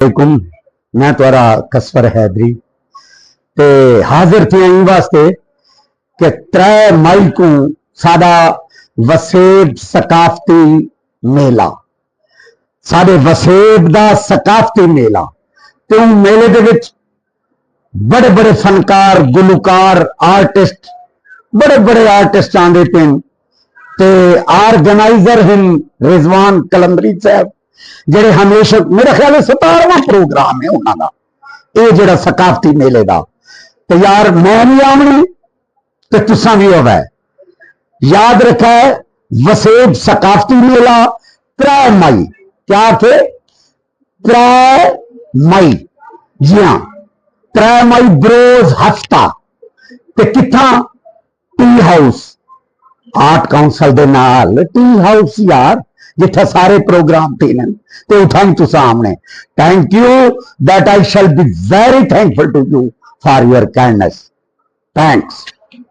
वालेकुम, मैं तुहारा कसur हैदरी ते हाजिर थे इन वास्ते कि 3 मई को साडा वसेब ثقافتی मेला, साडे वसेब दा ثقافتی मेला ते उन मेले दे विच बड़े बड़े फनकार, गुलकार, आर्टिस्ट, बड़े बड़े आर्टिस्ट आंदे पे ते ऑर्गेनाइजर हैं रिजवान कलंदरी साहब, जेडे हमेशा मेरा ख्याल है 17वां प्रोग्राम है उन्होंने ये जो ثقافتی मेले का। तो यार मैं भी आमनी तो तुसा भी होवे, याद रखा है वसेब ثقافتی मेला 3 मई, क्या थे 3 मई, जी हाँ 3 मई बरोज हफ्ता ते किथा टी हाउस आर्ट काउंसिल दे नाल टी हाउस यार जिथे सारे प्रोग्राम थे तो उठाई तो सामने। Thank you that I shall be very thankful to you for your kindness. Thanks.